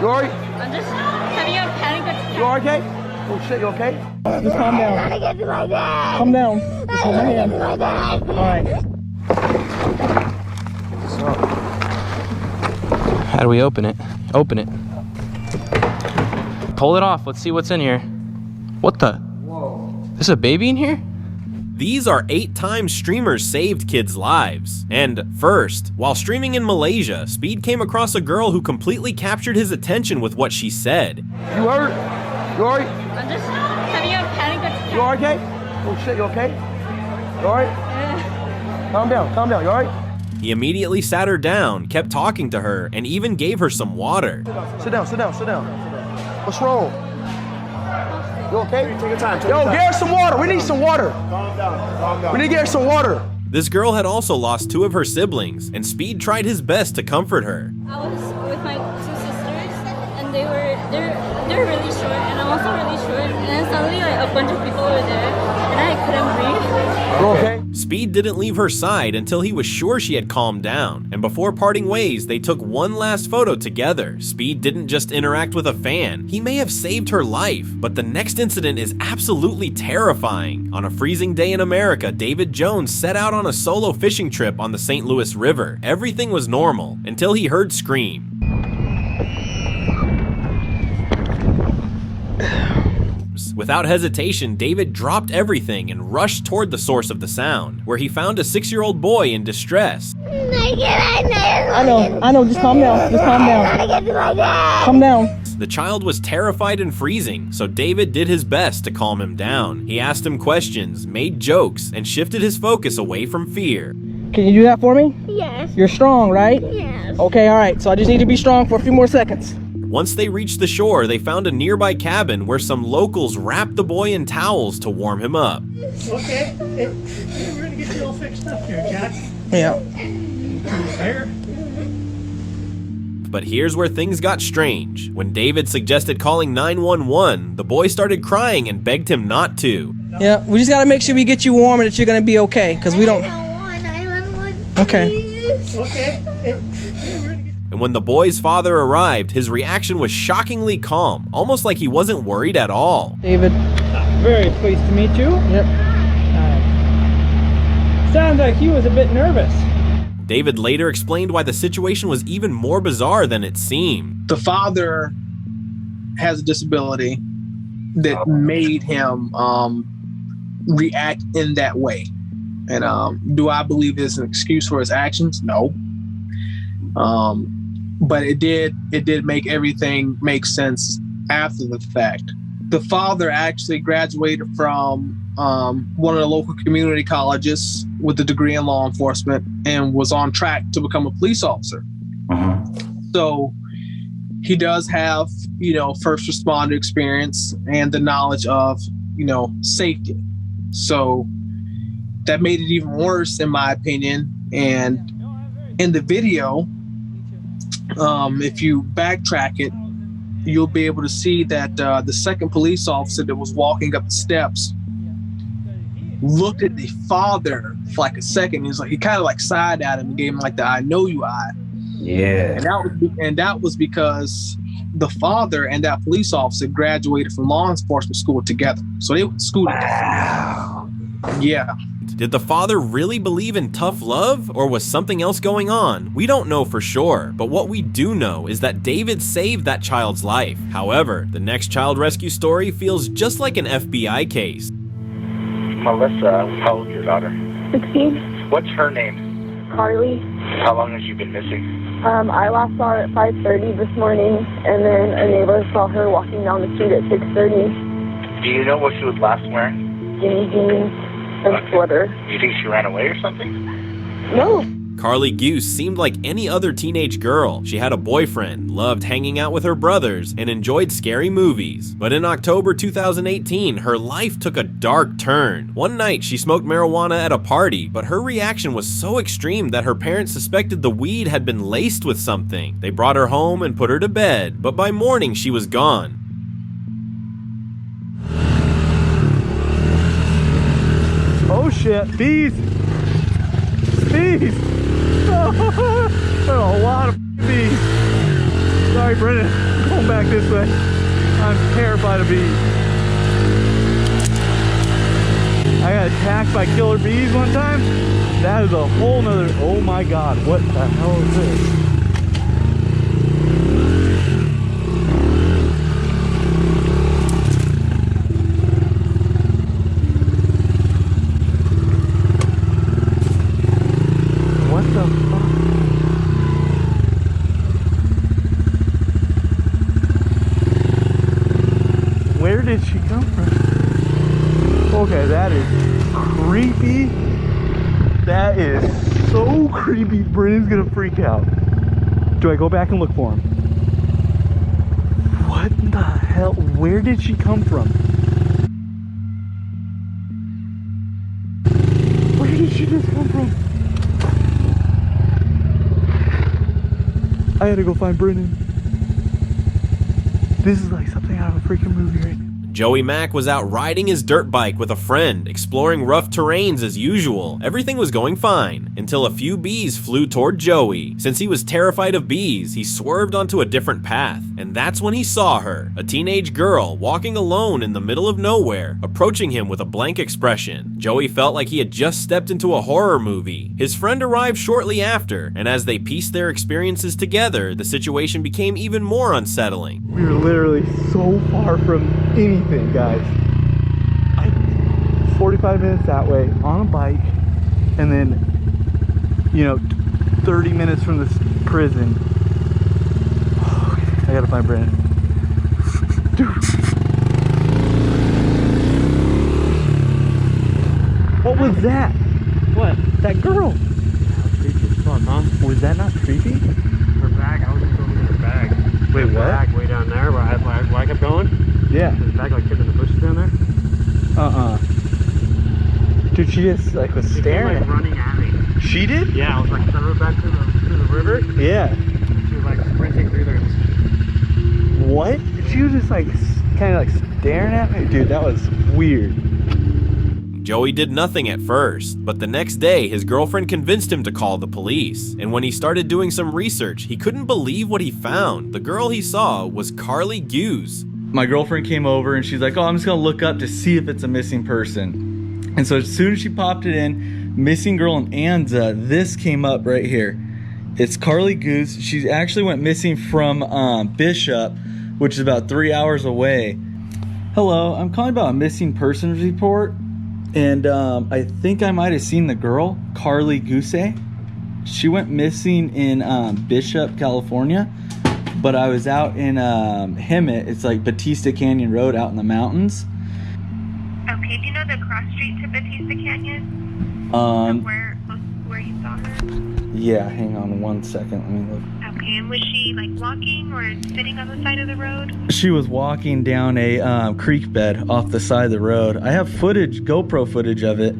You alright? I'm just having a panic attack. You okay? Oh shit, you okay? Just calm down. I gotta get to my dad. Calm down. Just hold my hand. My dad. Alright. How do we open it? Open it. Pull it off. Let's see what's in here. What the? Whoa. There's a baby in here? These are 8-time streamers saved kids' lives. And first, while streaming in Malaysia, Speed came across a girl who completely captured his attention with what she said. You hurt? You alright? I'm just having a panic attack. You okay? Oh shit, you okay? You alright? Calm down, you alright? He immediately sat her down, kept talking to her, and even gave her some water. Sit down. What's wrong? You okay? Take your time. Yo, get her some water. We need some water. Calm down. We need to get her some water. This girl had also lost 2 of her siblings, and Speed tried his best to comfort her. I was with my 2 sisters, and they're really short, and I'm also really short. And then suddenly, like a bunch of people were there, and I couldn't breathe. You okay? Speed didn't leave her side until he was sure she had calmed down, and before parting ways, they took one last photo together. Speed didn't just interact with a fan, he may have saved her life, but the next incident is absolutely terrifying. On a freezing day in America, David Jones set out on a solo fishing trip on the St. Louis River. Everything was normal until he heard screams. Without hesitation, David dropped everything and rushed toward the source of the sound, where he found a 6-year-old boy in distress. I know, just calm down. Calm down. The child was terrified and freezing, so David did his best to calm him down. He asked him questions, made jokes, and shifted his focus away from fear. Can you do that for me? Yes. You're strong, right? Yes. Okay, alright. So I just need to be strong for a few more seconds. Once they reached the shore, they found a nearby cabin where some locals wrapped the boy in towels to warm him up. Okay. We're gonna get you all fixed up here, Jack. Yeah. There. But here's where things got strange. When David suggested calling 911, the boy started crying and begged him not to. Yeah, we just gotta make sure we get you warm and that you're gonna be okay, because we don't... Okay. Okay. And when the boy's father arrived, his reaction was shockingly calm, almost like he wasn't worried at all. David. Very pleased to meet you. Yep. Sounds like he was a bit nervous. David later explained why the situation was even more bizarre than it seemed. The father has a disability that made him react in that way. And do I believe it's an excuse for his actions? No. But it did make everything make sense after the fact. The father actually graduated from one of the local community colleges with a degree in law enforcement and was on track to become a police officer. So he does have, first responder experience and the knowledge of, safety. So that made it even worse, in my opinion. And in the video, if you backtrack it, you'll be able to see that the second police officer that was walking up the steps looked at the father for like a second. He kind of like sighed at him and gave him like the "I know you" eye. Yeah. And that was because the father and that police officer graduated from law enforcement school together. So they went to school together. Wow. Yeah. Did the father really believe in tough love, or was something else going on? We don't know for sure, but what we do know is that David saved that child's life. However, the next child rescue story feels just like an FBI case. Melissa, how old is your daughter? 16. What's her name? Carly. How long has she been missing? I last saw her at 5:30 this morning, and then a neighbor saw her walking down the street at 6:30. Do you know what she was last wearing? Skinny jeans and sweater. Do you think she ran away or something? No. Carly Goose seemed like any other teenage girl. She had a boyfriend, loved hanging out with her brothers, and enjoyed scary movies. But in October 2018, her life took a dark turn. One night, she smoked marijuana at a party, but her reaction was so extreme that her parents suspected the weed had been laced with something. They brought her home and put her to bed, but by morning, she was gone. Oh shit, bees! Bees! Oh, a lot of bees. Sorry, Brendan. Come back this way. I'm terrified of bees. I got attacked by killer bees one time. That is a whole nother, oh my God, what the hell is this? What the fuck? Where did she come from? Okay, that is creepy. That is so creepy. Brennan's gonna freak out. Do I go back and look for him? What the hell? Where did she come from? Where did she just come from? I gotta go find Brennan. This is like something out of a freaking movie right now. Joey Mack was out riding his dirt bike with a friend, exploring rough terrains as usual. Everything was going fine, until a few bees flew toward Joey. Since he was terrified of bees, he swerved onto a different path, and that's when he saw her, a teenage girl walking alone in the middle of nowhere, approaching him with a blank expression. Joey felt like he had just stepped into a horror movie. His friend arrived shortly after, and as they pieced their experiences together, the situation became even more unsettling. We were literally so far from anything, guys. 45 minutes that way on a bike, and then, you know, 30 minutes from this prison. I gotta find Brennan. Dude. What was that? What? That girl. Creepy as fuck, huh? Was that not creepy? Her bag, I was just going to get her bag. Wait, what? Bag way down there where I kept going. Yeah. There's a bag like hid in the bushes down there. Dude, she just like was staring. She came, like, running at me. She did? Yeah, I was like, I rode back to the river. Yeah. She was like sprinting through there. What? She was just like kind of like staring at me. Dude, that was weird. Joey did nothing at first, but the next day his girlfriend convinced him to call the police. And when he started doing some research, he couldn't believe what he found. The girl he saw was Carly Hughes. My girlfriend came over and she's like, oh, I'm just gonna look up to see if it's a missing person. And so as soon as she popped it in, missing girl in Anza, this came up right here. It's Carly Goose. She actually went missing from Bishop, which is about 3 hours away. Hello, I'm calling about a missing persons report. And I think I might have seen the girl, Carly Goose. She went missing in Bishop, California. But I was out in Hemet. It's like Batista Canyon Road out in the mountains. Okay, do you know the cross street to Batista Canyon? Where you saw her? Yeah, hang on 1 second. Let me look. Okay, and was she like walking or sitting on the side of the road? She was walking down a creek bed off the side of the road. I have footage, GoPro footage of it.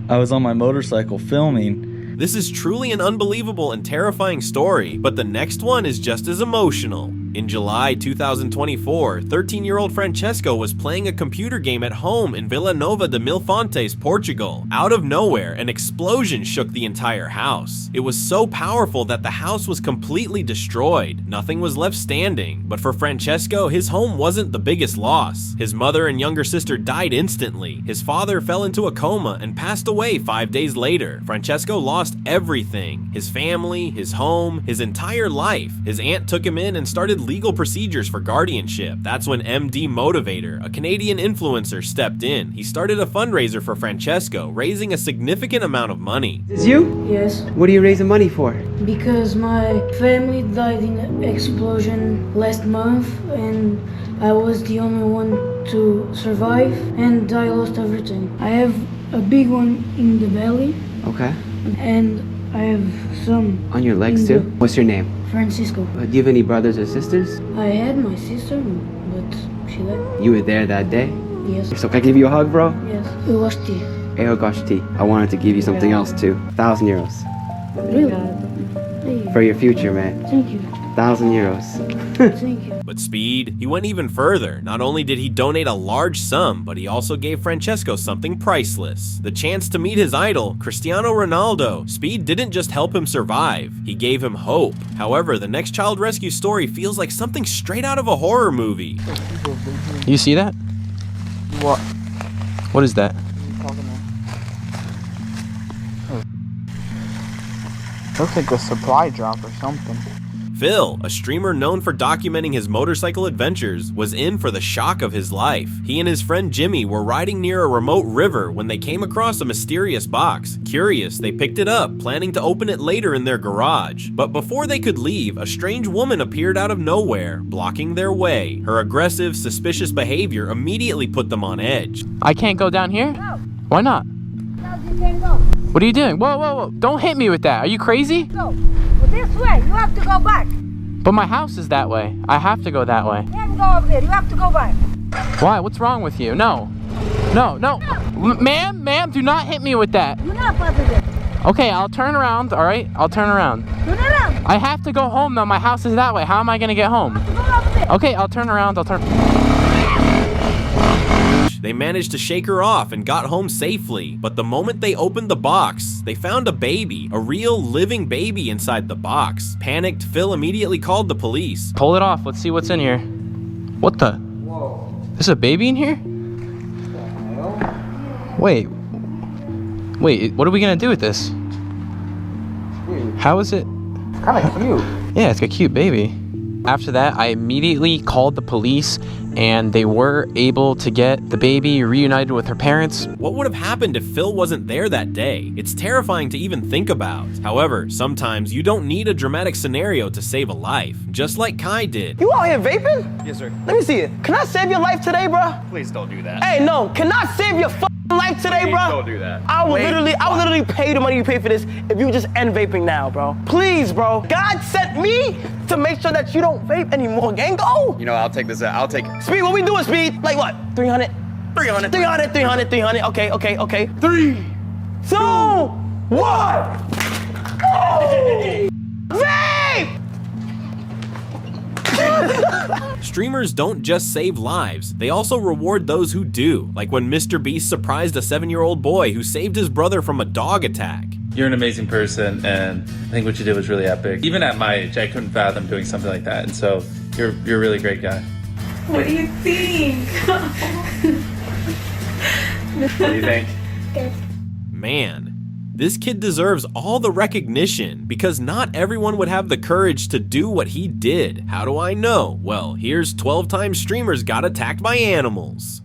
I was on my motorcycle filming. This is truly an unbelievable and terrifying story, but the next one is just as emotional. In July 2024, 13-year-old Francesco was playing a computer game at home in Vila Nova de Mil Fontes, Portugal. Out of nowhere, an explosion shook the entire house. It was so powerful that the house was completely destroyed. Nothing was left standing. But for Francesco, his home wasn't the biggest loss. His mother and younger sister died instantly. His father fell into a coma and passed away 5 days later. Francesco lost everything. His family, his home, his entire life. His aunt took him in and started legal procedures for guardianship. That's when MD Motivator, a Canadian influencer, stepped in. He started a fundraiser for Francesco, raising a significant amount of money. Is you? Yes. What are you raising money for? Because my family died in an explosion last month and I was the only one to survive and I lost everything. I have a big one in the belly. Okay. And I have some on your legs too? What's your name? Francisco. Do you have any brothers or sisters? I had my sister, but she left. You were there that day? Yes. So can I give you a hug, bro? Yes. Eu gosto. I wanted to give you something else too. 1,000 euros. Really? For your future, man. Thank you. 1,000 euros. Thank you. But Speed, he went even further. Not only did he donate a large sum, but he also gave Francesco something priceless. The chance to meet his idol, Cristiano Ronaldo. Speed didn't just help him survive, he gave him hope. However, the next child rescue story feels like something straight out of a horror movie. You see that? What? What is that? Looks like a supply drop or something. Phil, a streamer known for documenting his motorcycle adventures, was in for the shock of his life. He and his friend Jimmy were riding near a remote river when they came across a mysterious box. Curious, they picked it up, planning to open it later in their garage. But before they could leave, a strange woman appeared out of nowhere, blocking their way. Her aggressive, suspicious behavior immediately put them on edge. I can't go down here? No. Why not? No, you can't go. What are you doing? Whoa, whoa, whoa. Don't hit me with that. Are you crazy? Go. Well, this way. You have to go back. But my house is that way. I have to go that way. You can't go over there. You have to go back. Why? What's wrong with you? No. No, no. Ma'am, do not hit me with that. You're not over there. Okay, I'll turn around, all right? I'll turn around. Turn around. I have to go home, though. My house is that way. How am I going to get home? Go over there. Okay, I'll turn around. They managed to shake her off and got home safely, but the moment they opened the box, they found a baby, a real living baby inside the box. Panicked, Phil immediately called the police. Pull it off. Let's see what's in here. What the? Whoa. There's a baby in here? Wait, what are we going to do with this? How is it? It's kind of cute. Yeah, it's a cute baby. After that, I immediately called the police and they were able to get the baby reunited with her parents. What would have happened if Phil wasn't there that day? It's terrifying to even think about. However, sometimes you don't need a dramatic scenario to save a life, just like Kai did. You out here vaping? Yes, sir. Let me see it. Can I save your life today, bro? Please don't do that. Hey, no. Can I save your life today, Please bro? don't do that. I would literally pay the money you pay for this if you just end vaping now, bro. Please, bro. God sent me to make sure that you don't vape anymore, gang. Go. You know, I'll take this out. I'll take it. Speed, what we doing, Speed? Like what? 300? 300. 300, 300, 300. Okay, okay, okay. 3, 2, 1. Oh! Vape! Streamers don't just save lives, they also reward those who do, like when Mr. Beast surprised a 7-year-old boy who saved his brother from a dog attack. You're an amazing person, and I think what you did was really epic. Even at my age, I couldn't fathom doing something like that, and so you're a really great guy. What do you think? What do you think? Good. Man, this kid deserves all the recognition because not everyone would have the courage to do what he did. How do I know? Well, here's 12 times streamers got attacked by animals.